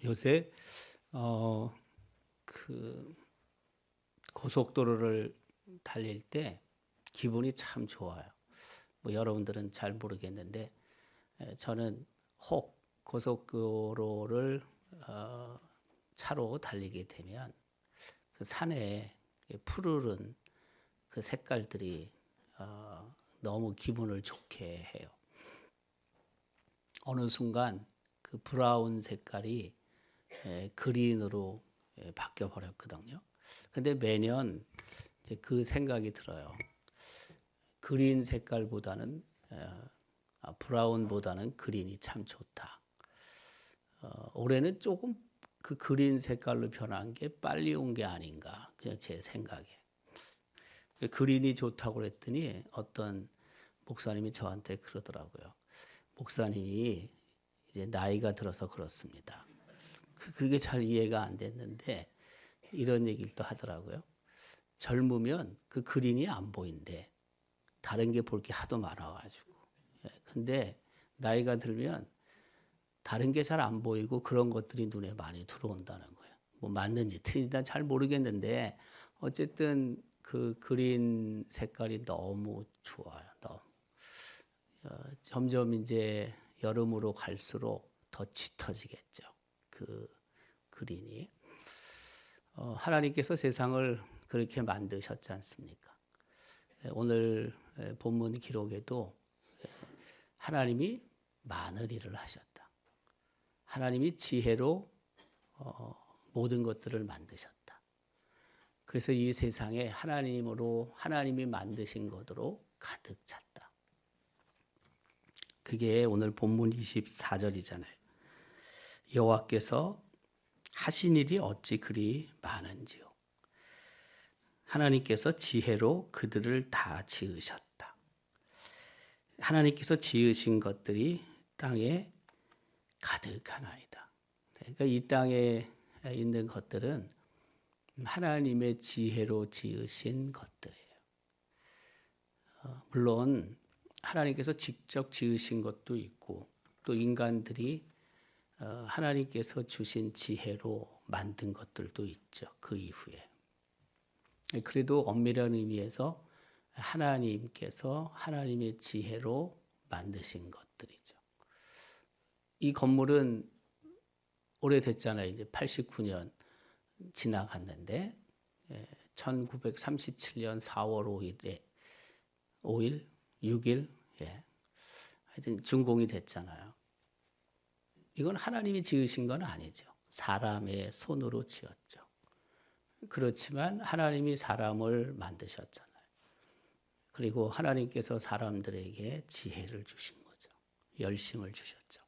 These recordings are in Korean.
요새 그 고속도로를 달릴 때 기분이 참 좋아요. 뭐 여러분들은 잘 모르겠는데 저는 혹 고속도로를 차로 달리게 되면 그 산에 푸르른 그 색깔들이 너무 기분을 좋게 해요. 어느 순간 그 브라운 색깔이 그린으로 바뀌어 버렸거든요. 근데 매년 이제 그 생각이 들어요. 그린 색깔보다는 브라운보다는 그린이 참 좋다. 올해는 조금 그 그린 색깔로 변한 게 빨리 온 게 아닌가, 그냥 제 생각에. 그린이 좋다고 그랬더니 어떤 목사님이 저한테 그러더라고요. 목사님이 이제 나이가 들어서 그렇습니다. 그게 잘 이해가 안 됐는데 이런 얘기를 또 하더라고요. 젊으면 그 그린이 안 보인대. 다른 게 볼 게 하도 많아가지고. 근데 나이가 들면 다른 게 잘 안 보이고 그런 것들이 눈에 많이 들어온다는 거예요. 뭐 맞는지 틀린지 잘 모르겠는데 어쨌든 그 그린 색깔이 너무 좋아요. 너무. 점점 이제 여름으로 갈수록 더 짙어지겠죠. 그 그린이. 하나님께서 세상을 그렇게 만드셨지 않습니까? 오늘 본문 기록에도 하나님이 많은 일을 하셨다. 하나님이 지혜로 모든 것들을 만드셨다. 그래서 이 세상에 하나님이 만드신 것으로 가득 찼다. 그게 오늘 본문 24절이잖아요. 여호와께서 하신 일이 어찌 그리 많은지요. 하나님께서 지혜로 그들을 다 지으셨다. 하나님께서 지으신 것들이 땅에 가득하나이다. 그러니까 이 땅에 있는 것들은 하나님의 지혜로 지으신 것들이에요. 물론 하나님께서 직접 지으신 것도 있고 또 인간들이 하나님께서 주신 지혜로 만든 것들도 있죠. 그 이후에. 그래도 엄밀한 의미에서 하나님께서 하나님의 지혜로 만드신 것들이죠. 이 건물은 오래됐잖아요. 이제 89년 지나갔는데 1937년 4월 5일, 6일 하여튼 준공이 됐잖아요. 이건 하나님이 지으신 건 아니죠. 사람의 손으로 지었죠. 그렇지만 하나님이 사람을 만드셨잖아요. 그리고 하나님께서 사람들에게 지혜를 주신 거죠. 열심을 주셨죠.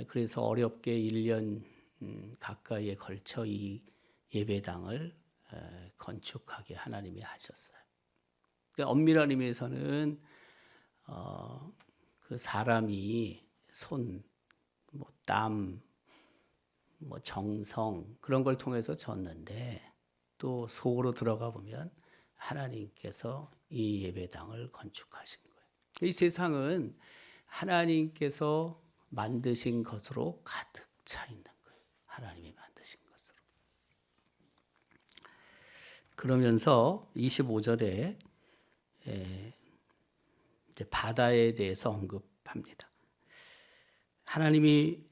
그래서 어렵게 1년 가까이에 걸쳐 이 예배당을 건축하게 하나님이 하셨어요. 그러니까 엄밀한 의미에서는 그 사람이 손, 땀, 정성 그런 걸 통해서 졌는데 또 속으로 들어가 보면 하나님께서 이 예배당을 건축하신 거예요. 이 세상은 하나님께서 만드신 것으로 가득 차 있는 거예요. 하나님이 만드신 것으로. 그러면서 25절에 바다에 대해서 언급합니다. 하나님이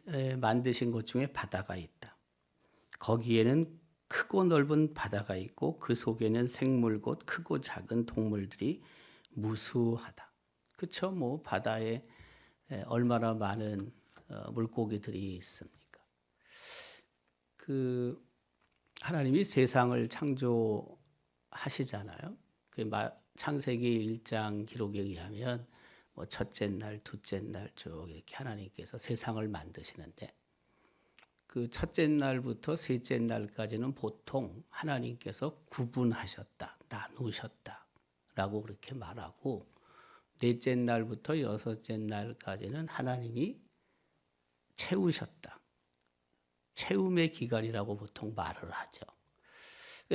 만드신 것 중에 바다가 있다. 거기에는 크고 넓은 바다가 있고 그 속에는 생물 곧 크고 작은 동물들이 무수하다. 그렇죠? 뭐 바다에 얼마나 많은 물고기들이 있습니까? 그 하나님이 세상을 창조하시잖아요. 그 창세기 1장 기록에 의하면 첫째 날, 둘째 날 쭉 이렇게 하나님께서 세상을 만드시는데 그 첫째 날부터 셋째 날까지는 보통 하나님께서 구분하셨다, 나누셨다라고 그렇게 말하고 넷째 날부터 여섯째 날까지는 하나님이 채우셨다. 채움의 기간이라고 보통 말을 하죠.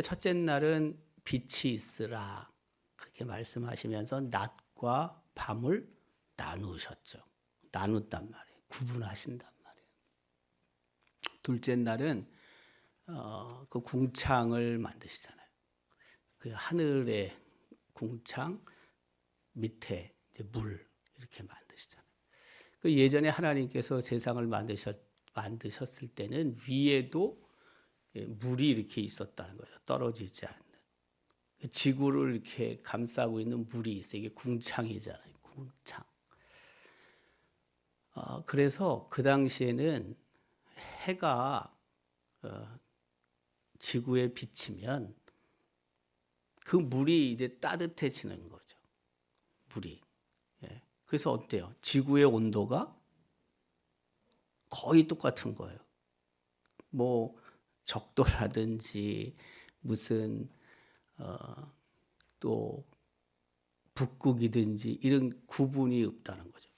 첫째 날은 빛이 있으라 그렇게 말씀하시면서 낮과 밤을 나누셨죠. 나눴단 말이에요. 구분하신단 말이에요. 둘째 날은 그 궁창을 만드시잖아요. 그 하늘의 궁창 밑에 이제 물 이렇게 만드시잖아요. 그 예전에 하나님께서 세상을 만드셨을 때는 위에도 물이 이렇게 있었다는 거예요. 떨어지지 않는. 지구를 이렇게 감싸고 있는 물이 있어요. 이게 궁창이잖아요. 궁창. 그래서 그 당시에는 해가 지구에 비치면 그 물이 이제 따뜻해지는 거죠. 물이. 예. 그래서 어때요? 지구의 온도가 거의 똑같은 거예요. 뭐 적도라든지 무슨 또 북극이든지 이런 구분이 없다는 거죠.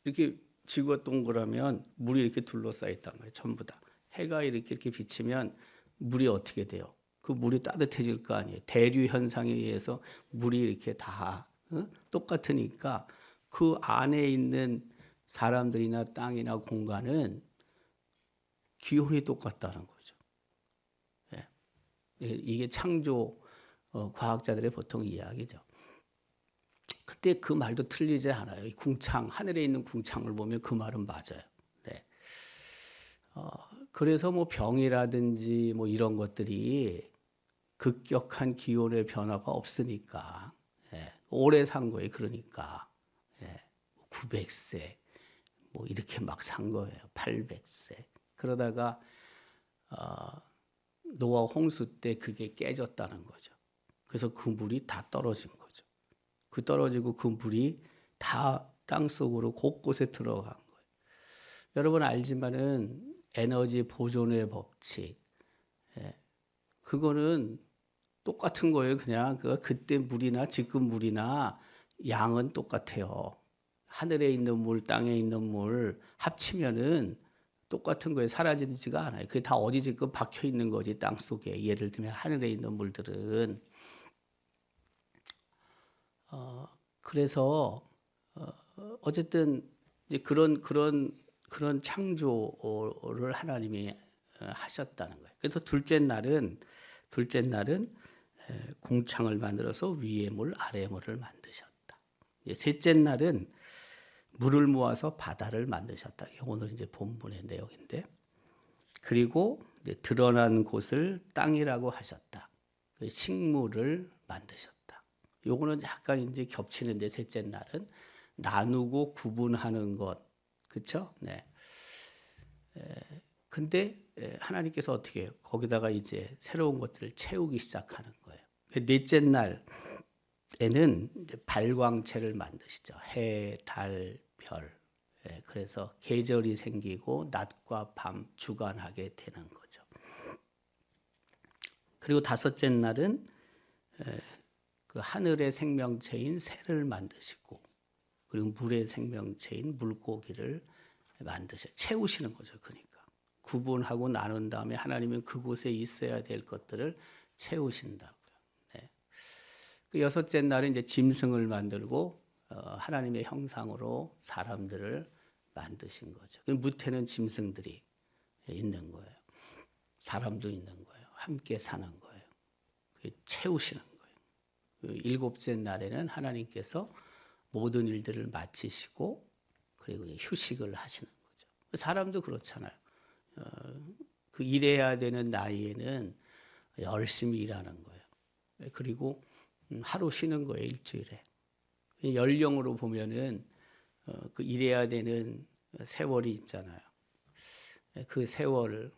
이렇게 지구가 동그라면 물이 이렇게 둘러싸여 있단 말이에요. 전부 다. 해가 이렇게 비치면 물이 어떻게 돼요? 그 물이 따뜻해질 거 아니에요. 대류 현상에 의해서 물이 이렇게 다 똑같으니까 그 안에 있는 사람들이나 땅이나 공간은 기온이 똑같다는 거죠. 예. 이게 창조 과학자들의 보통 이야기죠. 그때 그 말도 틀리지 않아요. 이 궁창, 하늘에 있는 궁창을 보면 그 말은 맞아요. 네. 그래서 뭐 병이라든지 뭐 이런 것들이 급격한 기온의 변화가 없으니까, 예. 오래 산 거예요. 그러니까, 예. 900세, 뭐 이렇게 막 산 거예요. 800세. 그러다가, 노아 홍수 때 그게 깨졌다는 거죠. 그래서 그 물이 다 떨어진 거죠. 그 떨어지고 그 물이 다 땅속으로 곳곳에 들어간 거예요. 여러분 알지만은 에너지 보존의 법칙, 그거는 똑같은 거예요. 그냥 그때 물이나 지금 물이나 양은 똑같아요. 하늘에 있는 물, 땅에 있는 물 합치면은 똑같은 거예요. 사라지지가 않아요. 그게 다 어디 지금 박혀 있는 거지, 땅 속에. 예를 들면 하늘에 있는 물들은. 그래서 어쨌든 이제 그런 창조를 하나님이 하셨다는 거예요. 그래서 둘째 날은 궁창을 만들어서 위에 물 아래 물을 만드셨다. 셋째 날은 물을 모아서 바다를 만드셨다. 오늘 이제 본문의 내용인데, 그리고 이제 드러난 곳을 땅이라고 하셨다. 식물을 만드셨다. 요거는 약간 이제 겹치는데, 셋째 날은 나누고 구분하는 것, 그렇죠? 네. 근데 하나님께서 어떻게 해요? 거기다가 이제 새로운 것들을 채우기 시작하는 거예요. 넷째 날에는 이제 발광체를 만드시죠. 해, 달, 별. 그래서 계절이 생기고 낮과 밤 주관하게 되는 거죠. 그리고 다섯째 날은 그 하늘의 생명체인 새를 만드시고, 그리고 물의 생명체인 물고기를 만드셔 채우시는 거죠. 그러니까 구분하고 나눈 다음에 하나님은 그곳에 있어야 될 것들을 채우신다고요. 네. 그 여섯째 날은 이제 짐승을 만들고 하나님의 형상으로 사람들을 만드신 거죠. 그 무태는 짐승들이 있는 거예요. 사람도 있는 거예요. 함께 사는 거예요. 채우시는 거예요. 그 일곱째 날에는 하나님께서 모든 일들을 마치시고 그리고 휴식을 하시는 거죠. 사람도 그렇잖아요. 그 일해야 되는 나이에는 열심히 일하는 거예요. 그리고 하루 쉬는 거예요, 일주일에. 연령으로 보면은 그 일해야 되는 세월이 있잖아요. 그 세월이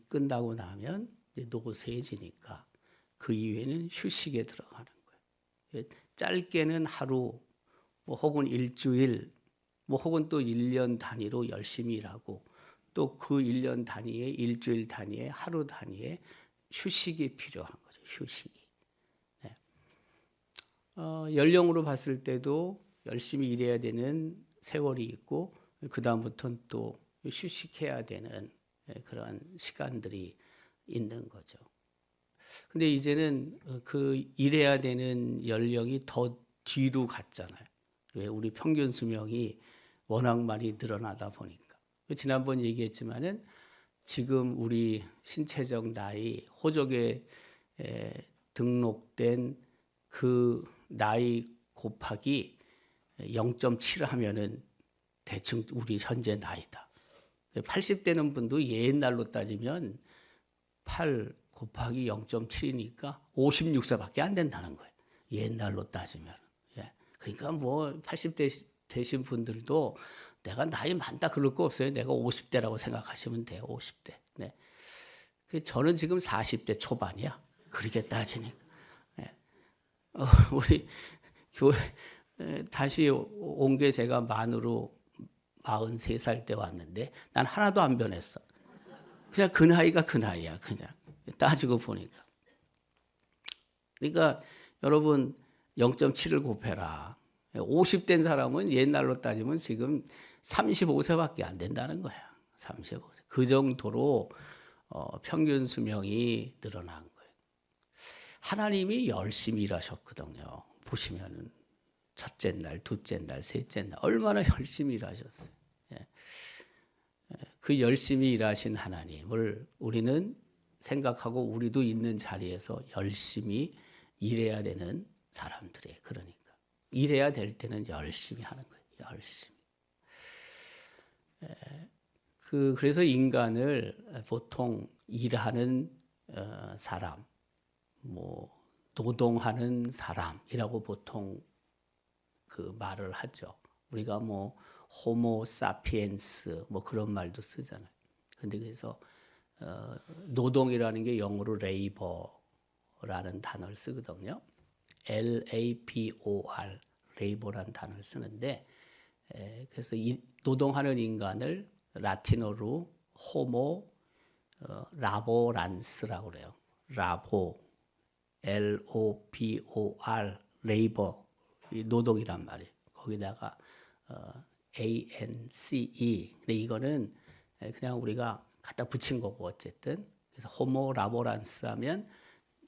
끝나고 나면 노쇠해지니까 그 이후에는 휴식에 들어가는 거예요. 짧게는 하루, 뭐 혹은 일주일, 뭐 혹은 또 1년 단위로 열심히 일하고, 또 그 1년 단위에, 일주일 단위에, 하루 단위에 휴식이 필요한 거죠. 휴식이. 네. 연령으로 봤을 때도 열심히 일해야 되는 세월이 있고, 그 다음부터는 또 휴식해야 되는 그런 시간들이 있는 거죠. 근데 이제는 그 일해야 되는 연령이 더 뒤로 갔잖아요. 왜? 우리 평균 수명이 워낙 많이 늘어나다 보니까. 지난번 얘기했지만은 지금 우리 신체적 나이, 호적에 등록된 그 나이 곱하기 0.7 하면은 대충 우리 현재 나이다. 80대는 분도 옛날로 따지면 8 곱하기 0.7이니까 56세밖에 안 된다는 거예요. 옛날로 따지면. 예. 그러니까 뭐 80대 되신 분들도 내가 나이 많다 그럴 거 없어요. 내가 50대라고 생각하시면 돼요. 50대. 네. 저는 지금 40대 초반이야. 그렇게 따지니까. 예. 우리 교회 다시 온 게 제가 만으로 43살 때 왔는데 난 하나도 안 변했어. 그냥 그 나이가 그 나이야. 그냥 따지고 보니까. 그러니까 여러분 0.7을 곱해라. 50된 사람은 옛날로 따지면 지금 35세밖에 안 된다는 거야. 35세. 그 정도로 평균 수명이 늘어난 거예요. 하나님이 열심히 일하셨거든요. 보시면은 첫째 날, 둘째 날, 셋째 날 얼마나 열심히 일하셨어요. 그 열심히 일하신 하나님을 우리는 생각하고 우리도 있는 자리에서 열심히 일해야 되는 사람들이에요. 그러니까 일해야 될 때는 열심히 하는 거예요. 열심히. 그래서 인간을 보통 일하는 사람, 뭐 노동하는 사람이라고 보통 그 말을 하죠. 우리가 뭐 호모 사피엔스 뭐 그런 말도 쓰잖아요. 근데 그래서 노동이라는 게 영어로 레이버라는 단어를 쓰거든요. LABOR 레이버라는 단어를 쓰는데 그래서 이 노동하는 인간을 라틴어로 호모 라보란스라고 그래요. 라보 LOBOR 레이버 이 노동이란 말이에요. 거기다가 ANCE. 근데 이거는 그냥 우리가 갖다 붙인 거고 어쨌든 그래서 호모 라보란스 하면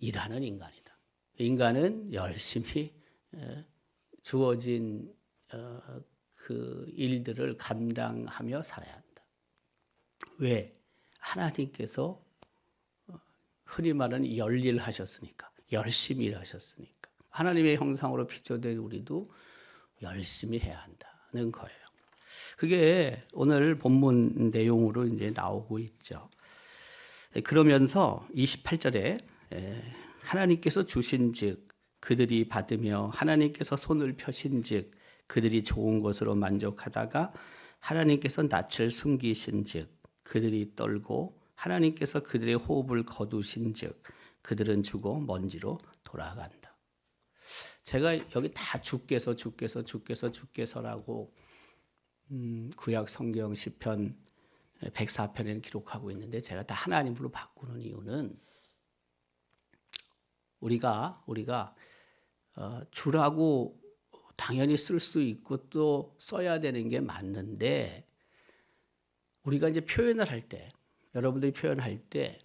일하는 인간이다. 인간은 열심히 주어진 그 일들을 감당하며 살아야 한다. 왜? 하나님께서 흔히 말하는 열일하셨으니까, 열심히 일하셨으니까. 하나님의 형상으로 피조된 우리도 열심히 해야 한다는 거예요. 그게 오늘 본문 내용으로 이제 나오고 있죠. 그러면서 28절에 하나님께서 주신즉 그들이 받으며 하나님께서 손을 펴신즉 그들이 좋은 것으로 만족하다가 하나님께서 낯을 숨기신즉 그들이 떨고 하나님께서 그들의 호흡을 거두신즉 그들은 죽어 먼지로 돌아간다. 제가 여기 다 주께서라고 구약 성경 시편 104편에는 기록하고 있는데 제가 다 하나님으로 바꾸는 이유는 우리가 주라고 당연히 쓸 수 있고 또 써야 되는 게 맞는데 우리가 이제 표현을 할 때 여러분들이 표현할 때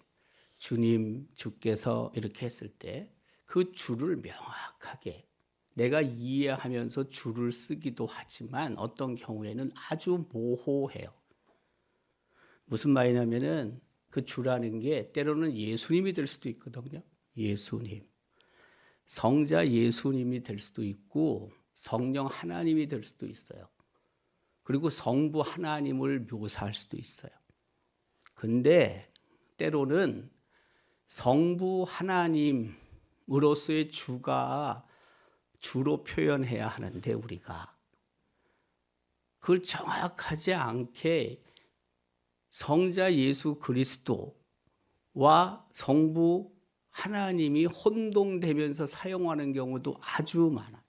주님, 주께서 이렇게 했을 때 그 주를 명확하게 내가 이해하면서 주를 쓰기도 하지만 어떤 경우에는 아주 모호해요. 무슨 말이냐면은 그 주라는 게 때로는 예수님이 될 수도 있거든요. 예수님. 성자 예수님이 될 수도 있고 성령 하나님이 될 수도 있어요. 그리고 성부 하나님을 묘사할 수도 있어요. 근데 때로는 성부 하나님으로서의 주가 주로 표현해야 하는데 우리가 그걸 정확하지 않게 성자 예수 그리스도와 성부 하나님이 혼동되면서 사용하는 경우도 아주 많아요.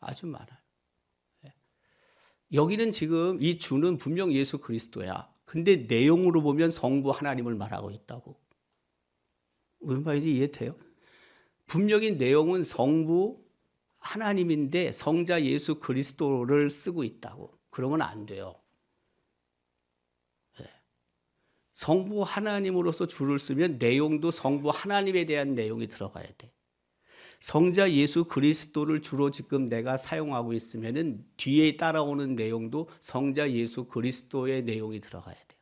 아주 많아요. 여기는 지금 이 주는 분명 예수 그리스도야. 근데 내용으로 보면 성부 하나님을 말하고 있다고. 무슨 말인지 이해돼요? 분명히 내용은 성부 하나님인데 성자 예수 그리스도를 쓰고 있다고. 그러면 안 돼요. 성부 하나님으로서 주를 쓰면 내용도 성부 하나님에 대한 내용이 들어가야 돼. 성자 예수 그리스도를 주로 지금 내가 사용하고 있으면은 뒤에 따라오는 내용도 성자 예수 그리스도의 내용이 들어가야 돼요.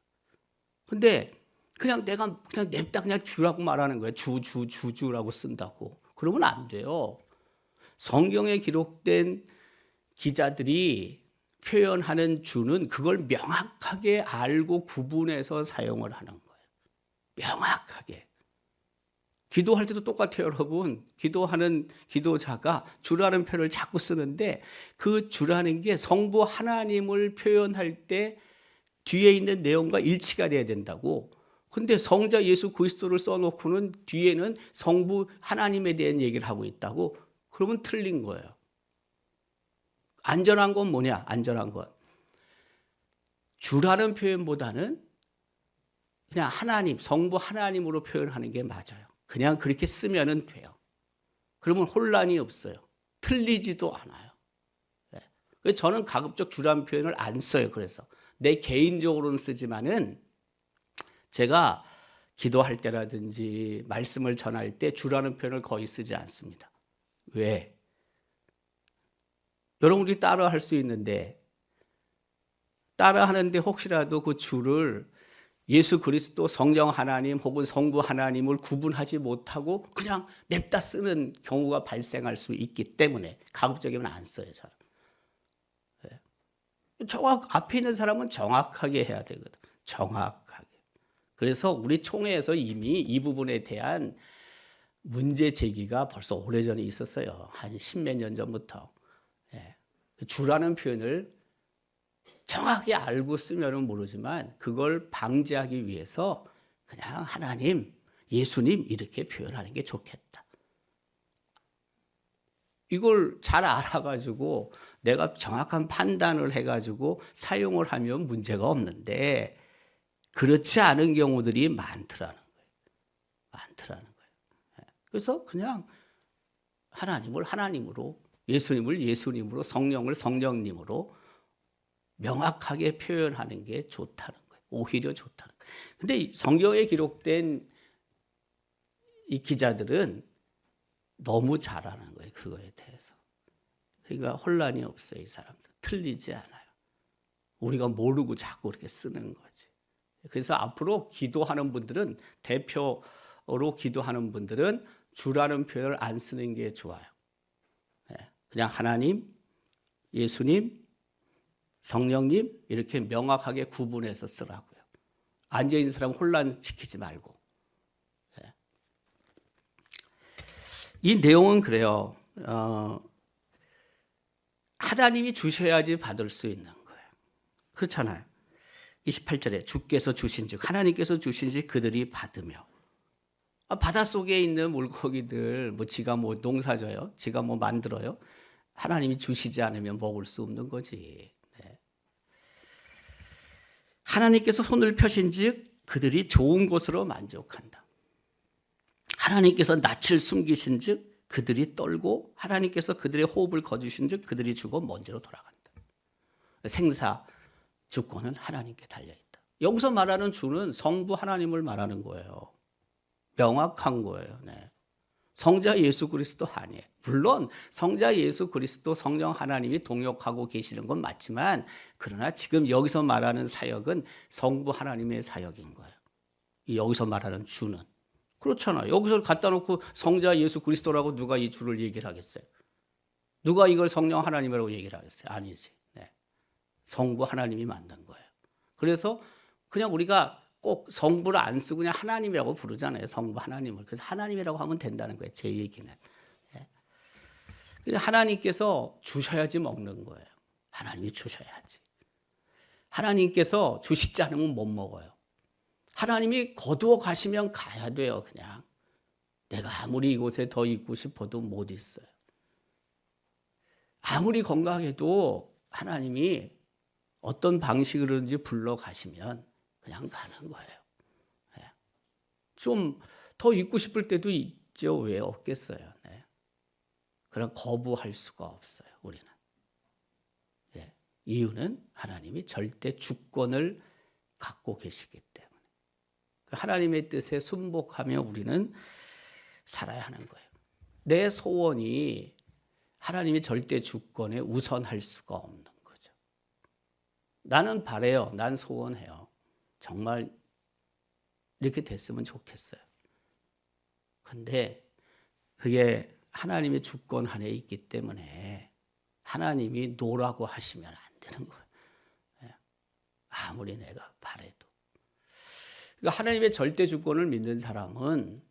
근데 그냥 내가 그냥 냅다 그냥 주라고 말하는 거예요. 주라고 쓴다고. 그러면 안 돼요. 성경에 기록된 기자들이 표현하는 주는 그걸 명확하게 알고 구분해서 사용을 하는 거예요. 명확하게. 기도할 때도 똑같아요, 여러분. 기도하는 기도자가 주라는 표현을 자꾸 쓰는데 그 주라는 게 성부 하나님을 표현할 때 뒤에 있는 내용과 일치가 돼야 된다고. 근데 성자 예수 그리스도를 써놓고는 뒤에는 성부 하나님에 대한 얘기를 하고 있다고. 그러면 틀린 거예요. 안전한 건 뭐냐? 안전한 건 주라는 표현보다는 그냥 하나님, 성부 하나님으로 표현하는 게 맞아요. 그냥 그렇게 쓰면은 돼요. 그러면 혼란이 없어요. 틀리지도 않아요. 네. 저는 가급적 주라는 표현을 안 써요. 그래서 내 개인적으로는 쓰지만은 제가 기도할 때라든지 말씀을 전할 때 주라는 표현을 거의 쓰지 않습니다. 왜? 여러분들이 따라 할 수 있는데 따라 하는데 혹시라도 그 주를 예수 그리스도 성령 하나님 혹은 성부 하나님을 구분하지 못하고 그냥 냅다 쓰는 경우가 발생할 수 있기 때문에 가급적이면 안 써요. 잘. 앞에 있는 사람은 정확하게 해야 되거든. 정확하게. 그래서 우리 총회에서 이미 이 부분에 대한 문제 제기가 벌써 오래전에 있었어요. 한 10몇 년 전부터. 주라는 표현을 정확히 알고 쓰면은 모르지만 그걸 방지하기 위해서 그냥 하나님, 예수님 이렇게 표현하는 게 좋겠다. 이걸 잘 알아가지고 내가 정확한 판단을 해가지고 사용을 하면 문제가 없는데 그렇지 않은 경우들이 많더라는 거예요. 많더라는 거예요. 그래서 그냥 하나님을 하나님으로, 예수님을 예수님으로, 성령을 성령님으로 명확하게 표현하는 게 좋다는 거예요. 오히려 좋다는 거예요. 근데 성경에 기록된 이 기자들은 너무 잘하는 거예요. 그거에 대해서. 그러니까 혼란이 없어요. 이 사람들. 틀리지 않아요. 우리가 모르고 자꾸 이렇게 쓰는 거지. 그래서 앞으로 기도하는 분들은, 대표로 기도하는 분들은 주라는 표현을 안 쓰는 게 좋아요. 그냥 하나님, 예수님, 성령님 이렇게 명확하게 구분해서 쓰라고요. 앉아있는 사람 혼란시키지 말고. 이 내용은 그래요. 하나님이 주셔야지 받을 수 있는 거예요. 그렇잖아요. 28절에 주께서 주신즉 하나님께서 주신즉 그들이 받으며. 바닷속에 있는 물고기들 지가 농사져요. 지가 만들어요. 하나님이 주시지 않으면 먹을 수 없는 거지. 네. 하나님께서 손을 펴신즉 그들이 좋은 것으로 만족한다. 하나님께서 낯을 숨기신즉 그들이 떨고 하나님께서 그들의 호흡을 거두신즉 그들이 죽어 먼지로 돌아간다. 생사 주권은 하나님께 달려있다. 여기서 말하는 주는 성부 하나님을 말하는 거예요. 명확한 거예요. 네. 성자 예수 그리스도 아니에요. 물론 성자 예수 그리스도 성령 하나님이 동역하고 계시는 건 맞지만 그러나 지금 여기서 말하는 사역은 성부 하나님의 사역인 거예요. 여기서 말하는 주는. 그렇잖아요. 여기서 갖다 놓고 성자 예수 그리스도라고 누가 이 주를 얘기를 하겠어요? 누가 이걸 성령 하나님이라고 얘기를 하겠어요? 아니지. 네. 성부 하나님이 만든 거예요. 그래서 그냥 우리가 꼭 성부를 안 쓰고 그냥 하나님이라고 부르잖아요. 성부 하나님을. 그래서 하나님이라고 하면 된다는 거예요. 제 얘기는. 그냥 하나님께서 주셔야지 먹는 거예요. 하나님이 주셔야지. 하나님께서 주시지 않으면 못 먹어요. 하나님이 거두어 가시면 가야 돼요. 그냥. 내가 아무리 이곳에 더 있고 싶어도 못 있어요. 아무리 건강해도 하나님이 어떤 방식으로든지 불러 가시면 그냥 가는 거예요. 좀 더 있고 싶을 때도 있죠. 왜 없겠어요. 네. 그럼 거부할 수가 없어요. 우리는. 이유는 하나님이 절대 주권을 갖고 계시기 때문에. 하나님의 뜻에 순복하며 우리는 살아야 하는 거예요. 내 소원이 하나님의 절대 주권에 우선할 수가 없는 거죠. 나는 바래요. 난 소원해요. 정말 이렇게 됐으면 좋겠어요. 근데 그게 하나님의 주권 안에 있기 때문에 하나님이 노라고 하시면 안 되는 거예요. 아무리 내가 바래도. 그러니까 하나님의 절대 주권을 믿는 사람은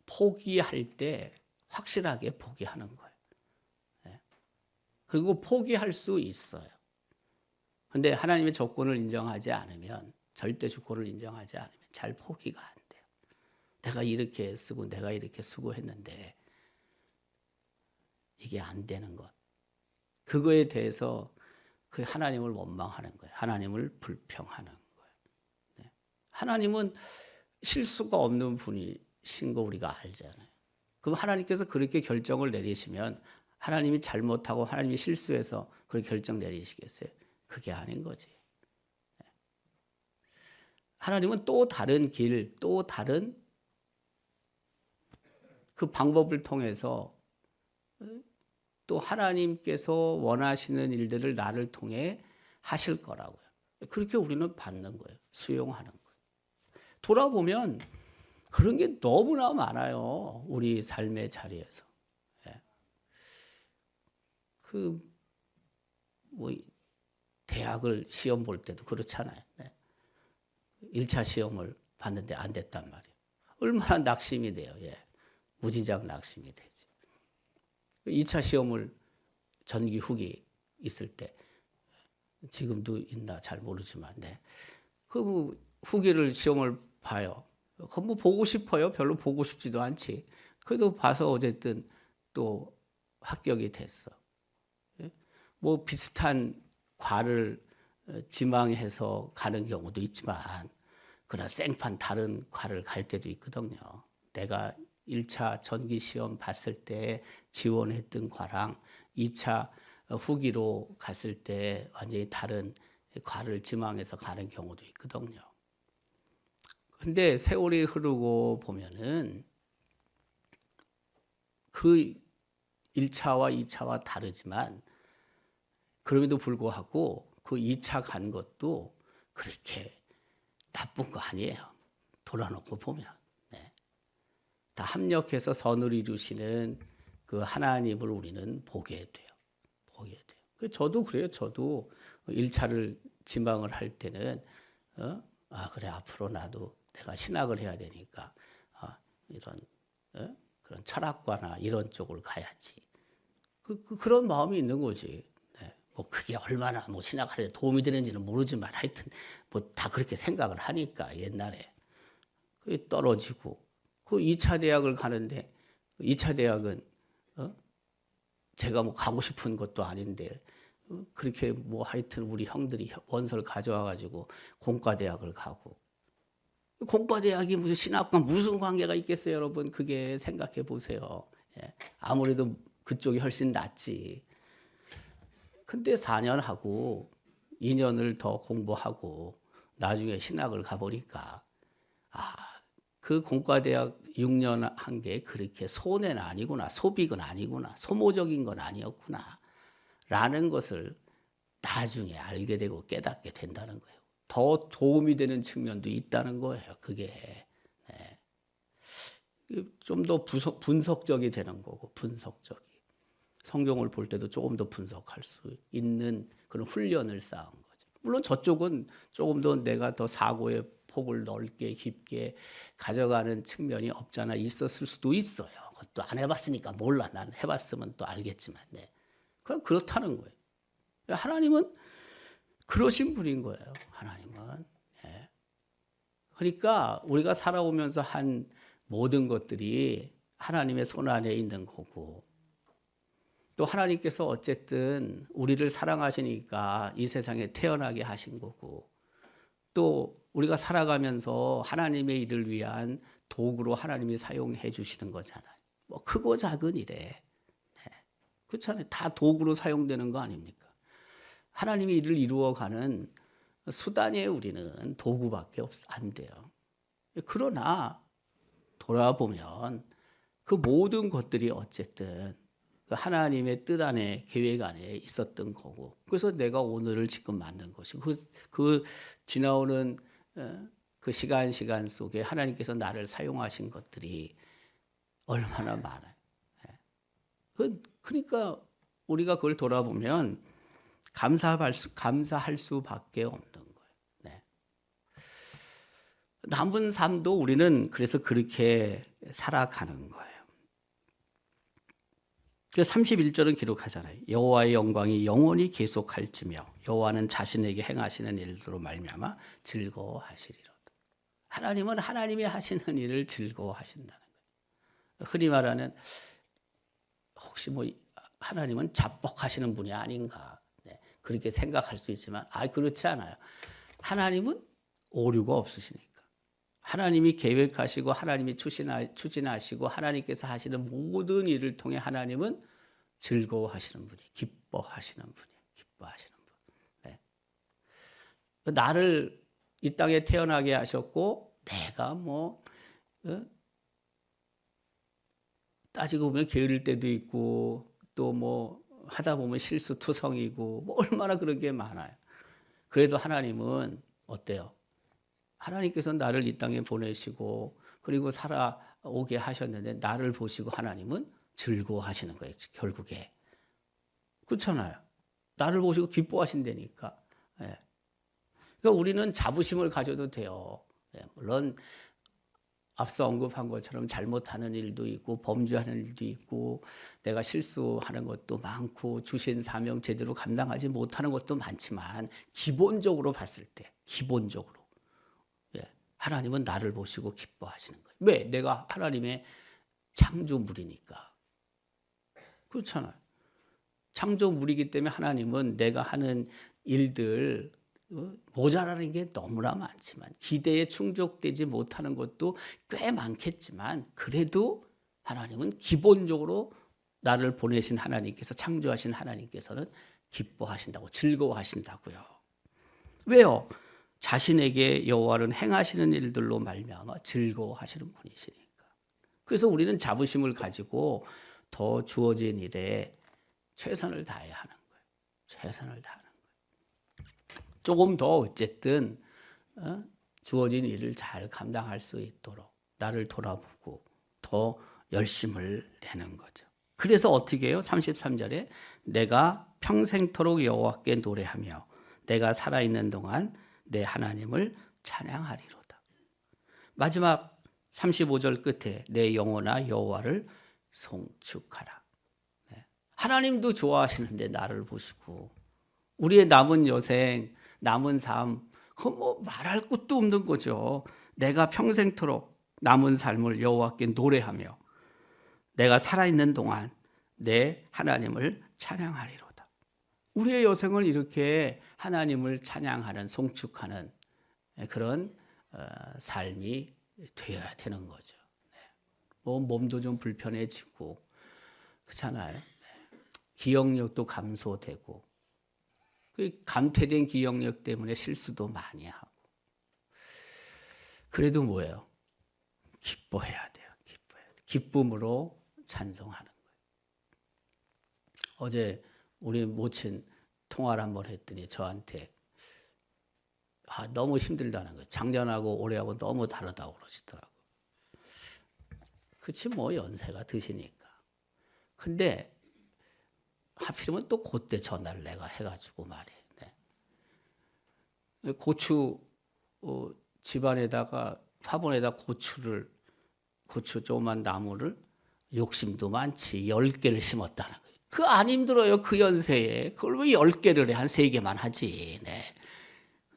포기할 때 확실하게 포기하는 거예요. 그리고 포기할 수 있어요. 근데 하나님의 조건을 인정하지 않으면, 절대 주권을 인정하지 않으면 잘 포기가 안 돼요. 내가 이렇게 쓰고 내가 이렇게 수고했는데 이게 안 되는 것. 그거에 대해서 그 하나님을 원망하는 거예요. 하나님을 불평하는 거예요. 하나님은 실수가 없는 분이신 거 우리가 알잖아요. 그럼 하나님께서 그렇게 결정을 내리시면 하나님이 잘못하고 하나님이 실수해서 그렇게 결정 내리시겠어요? 그게 아닌 거지. 하나님은 또 다른 길, 또 다른 그 방법을 통해서 또 하나님께서 원하시는 일들을 나를 통해 하실 거라고요. 그렇게 우리는 받는 거예요. 수용하는 거예요. 돌아보면 그런 게 너무나 많아요. 우리 삶의 자리에서. 대학을 시험 볼 때도 그렇잖아요. 1차 시험을 봤는데 안 됐단 말이에요. 얼마나 낙심이 돼요. 무지장 낙심이 되지. 2차 시험을 전기 후기 있을 때 지금도 있나 잘 모르지만 그 후기를 시험을 봐요. 그건 보고 싶어요. 별로 보고 싶지도 않지. 그래도 봐서 어쨌든 또 합격이 됐어. 비슷한 과를 지망해서 가는 경우도 있지만 그러나 생판 다른 과를 갈 때도 있거든요. 내가 1차 전기 시험 봤을 때 지원했던 과랑 2차 후기로 갔을 때 완전히 다른 과를 지망해서 가는 경우도 있거든요. 근데 세월이 흐르고 보면은 그 1차와 2차와 다르지만 그럼에도 불구하고 그 2차 간 것도 그렇게 나쁜 거 아니에요. 돌아놓고 보면. 다 합력해서 선을 이루시는 그 하나님을 우리는 보게 돼요. 보게 돼요. 저도 그래요. 저도 1차를 지망을 할 때는 그래 앞으로 나도 내가 신학을 해야 되니까 이런 그런 철학과나 이런 쪽을 가야지. 그런 마음이 있는 거지. 그게 얼마나 신학하는데 도움이 되는지는 모르지만 하여튼 다 그렇게 생각을 하니까 옛날에 그게 떨어지고 그 2차 대학을 가는데 2차 대학은 제가 가고 싶은 것도 아닌데 그렇게 하여튼 우리 형들이 원서를 가져와 가지고 공과대학을 가고 공과대학이 무슨 신학과 무슨 관계가 있겠어요, 여러분? 그게 생각해 보세요. 아무래도 그쪽이 훨씬 낫지. 근데 4년 하고 2년을 더 공부하고 나중에 신학을 가보니까 그 공과대학 6년 한 게 그렇게 손해는 아니구나, 소빅은 아니구나, 소모적인 건 아니었구나 라는 것을 나중에 알게 되고 깨닫게 된다는 거예요. 더 도움이 되는 측면도 있다는 거예요. 그게 좀 더 분석적이 되는 거고, 분석적이. 성경을 볼 때도 조금 더 분석할 수 있는 그런 훈련을 쌓은 거죠. 물론 저쪽은 조금 더 내가 더 사고의 폭을 넓게 깊게 가져가는 측면이 없잖아. 있었을 수도 있어요. 그것도 안 해봤으니까 몰라. 난 해봤으면 또 알겠지만. 그럼 그렇다는 거예요. 하나님은 그러신 분인 거예요. 하나님은. 그러니까 우리가 살아오면서 한 모든 것들이 하나님의 손 안에 있는 거고 또 하나님께서 어쨌든 우리를 사랑하시니까 이 세상에 태어나게 하신 거고 또 우리가 살아가면서 하나님의 일을 위한 도구로 하나님이 사용해 주시는 거잖아요. 크고 작은 일에. 그렇잖아요. 다 도구로 사용되는 거 아닙니까? 하나님의 일을 이루어가는 수단에 우리는 도구밖에 안 돼요. 그러나 돌아보면 그 모든 것들이 어쨌든 하나님의 뜻 안에 계획 안에 있었던 거고 그래서 내가 오늘을 지금 만든 것이고 그 지나오는 그 시간 속에 하나님께서 나를 사용하신 것들이 얼마나 많아요. 그러니까 우리가 그걸 돌아보면 감사할 수밖에 없는 거예요. 네. 남은 삶도 우리는 그래서 그렇게 살아가는 거예요. 그 31절은 기록하잖아요. 여호와의 영광이 영원히 계속할지며 여호와는 자신에게 행하시는 일들로 말미암아 즐거워하시리로다. 하나님은 하나님이 하시는 일을 즐거워하신다는 거예요. 흔히 말하는 혹시 뭐 하나님은 자뻑하시는 분이 아닌가, 네, 그렇게 생각할 수 있지만 그렇지 않아요. 하나님은 오류가 없으시니까. 하나님이 계획하시고 하나님이 추진하시고 하나님께서 하시는 모든 일을 통해 하나님은 즐거워하시는 분이에요. 기뻐하시는 분이에요. 기뻐하시는 분. 네. 나를 이 땅에 태어나게 하셨고 내가 따지고 보면 게으를 때도 있고 또 하다 보면 실수투성이고 얼마나 그런 게 많아요. 그래도 하나님은 어때요? 하나님께서 나를 이 땅에 보내시고 그리고 살아오게 하셨는데 나를 보시고 하나님은 즐거워하시는 거예요. 결국에. 그렇잖아요. 나를 보시고 기뻐하신다니까. 예. 그러니까 우리는 자부심을 가져도 돼요. 예. 물론 앞서 언급한 것처럼 잘못하는 일도 있고 범죄하는 일도 있고 내가 실수하는 것도 많고 주신 사명 제대로 감당하지 못하는 것도 많지만 기본적으로 봤을 때 하나님은 나를 보시고 기뻐하시는 거예요. 왜? 내가 하나님의 창조물이니까. 그렇잖아요. 창조물이기 때문에 하나님은 내가 하는 일들 모자라는 게 너무나 많지만 기대에 충족되지 못하는 것도 꽤 많겠지만 그래도 하나님은 기본적으로 나를 보내신 하나님께서 창조하신 하나님께서는 기뻐하신다고 즐거워하신다고요. 왜요? 자신에게 여호와는 행하시는 일들로 말미암아 즐거워하시는 분이시니까. 그래서 우리는 자부심을 가지고 더 주어진 일에 최선을 다해야 하는 거예요. 최선을 다하는 거예요. 조금 더 어쨌든 주어진 일을 잘 감당할 수 있도록 나를 돌아보고 더 열심을 내는 거죠. 그래서 어떻게 해요? 33절에 내가 평생토록 여호와께 노래하며 내가 살아있는 동안 내 하나님을 찬양하리로다. 마지막 35절 끝에 내 영혼아 여호와를 송축하라. 네. 하나님도 좋아하시는데 나를 보시고 우리의 남은 여생, 남은 삶, 그거 말할 것도 없는 거죠. 내가 평생토록 남은 삶을 여호와께 노래하며 내가 살아있는 동안 내 하나님을 찬양하리로다. 우리의 여생을 이렇게 하나님을 찬양하는 송축하는 그런 삶이 되어야 되는 거죠. 몸도 좀 불편해지고 그렇잖아요. 기억력도 감소되고 그 감퇴된 기억력 때문에 실수도 많이 하고 그래도 뭐예요? 기뻐해야 돼요. 기쁨으로 찬송하는 거예요. 어제 우리 모친 통화를 한번 했더니 저한테 너무 힘들다는 거예요. 작년하고 올해하고 너무 다르다고 그러시더라고요. 그치 뭐 연세가 드시니까. 근데 하필이면 또 그때 전화를 내가 해가지고 말이에요. 네. 고추 집안에다가 화분에다 고추 조그만 나무를 욕심도 많지 10개를 심었다는 거예요. 그 안 힘들어요. 그 연세에. 그걸 왜 10개를 해? 한 3개만 하지. 네.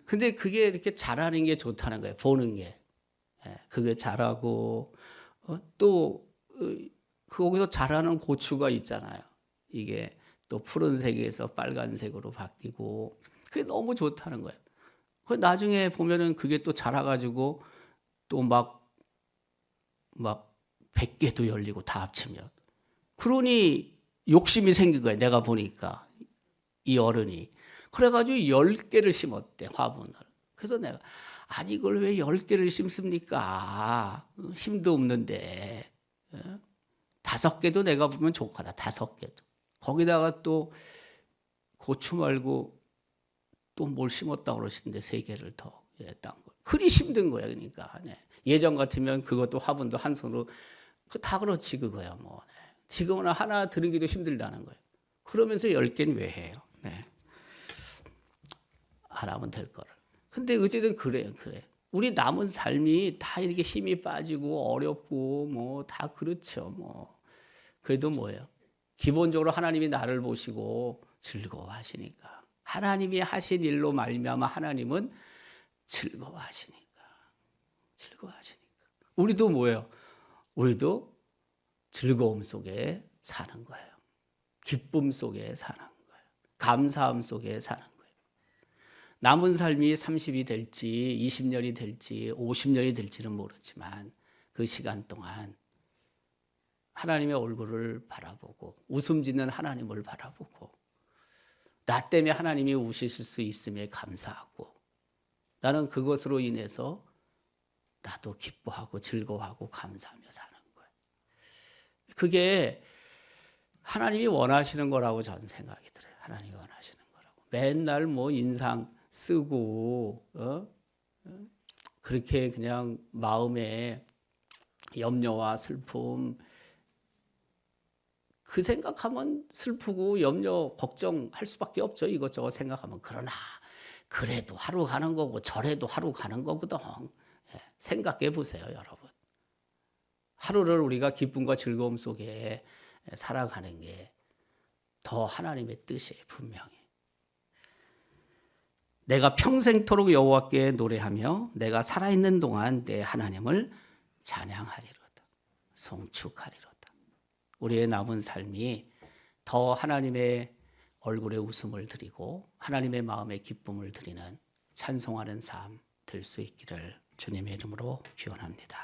근데 그게 이렇게 자라는 게 좋다는 거예요. 보는 게. 그게 자라고 또 거기서 자라는 고추가 있잖아요. 이게 또 푸른색에서 빨간색으로 바뀌고 그게 너무 좋다는 거예요. 나중에 보면은 그게 또 자라가지고 또 막 100개도 열리고 다 합치면. 그러니 욕심이 생긴 거예요. 내가 보니까 이 어른이. 그래가지고 10개를 심었대, 화분을. 그래서 내가 이걸 왜 10개를 심습니까? 힘도 없는데. 5개도 내가 보면 좋겠다. 5개도. 거기다가 또 고추 말고 또 뭘 심었다고 그러시는데 3개를 더. 예, 딴 거. 그리 힘든 거예요. 그러니까 네. 예전 같으면 그것도 화분도 한 손으로 다 그렇지 그거야 뭐. 네. 지금은 하나 들기도 힘들다는 거예요. 그러면서 10개는 왜 해요? 네. 안 하면 될 거를. 근데 어쨌든 그래요. 그래. 우리 남은 삶이 다 이렇게 힘이 빠지고 어렵고 뭐 다 그렇죠. 뭐. 그래도 뭐예요? 기본적으로 하나님이 나를 보시고 즐거워하시니까. 하나님이 하신 일로 말미암아 하나님은 즐거워하시니까. 즐거워하시니까. 우리도 뭐예요? 우리도 즐거움 속에 사는 거예요. 기쁨 속에 사는 거예요. 감사함 속에 사는 거예요. 남은 삶이 30이 될지 20년이 될지 50년이 될지는 모르지만 그 시간 동안 하나님의 얼굴을 바라보고 웃음 짓는 하나님을 바라보고 나 때문에 하나님이 우시실 수 있음에 감사하고 나는 그것으로 인해서 나도 기뻐하고 즐거워하고 감사하며 사는 거예요. 그게 하나님이 원하시는 거라고 저는 생각이 들어요. 하나님이 원하시는 거라고. 맨날 뭐 인상 쓰고 그렇게 그냥 마음에 염려와 슬픔 그 생각하면 슬프고 염려 걱정할 수밖에 없죠. 이것저것 생각하면. 그러나 그래도 하루 가는 거고 저래도 하루 가는 거거든. 생각해 보세요, 여러분. 하루를 우리가 기쁨과 즐거움 속에 살아가는 게 더 하나님의 뜻이에요, 분명히. 내가 평생토록 여호와께 노래하며 내가 살아있는 동안 내 하나님을 찬양하리로다. 송축하리로다. 우리의 남은 삶이 더 하나님의 얼굴에 웃음을 드리고 하나님의 마음에 기쁨을 드리는 찬송하는 삶 될 수 있기를 주님의 이름으로 기원합니다.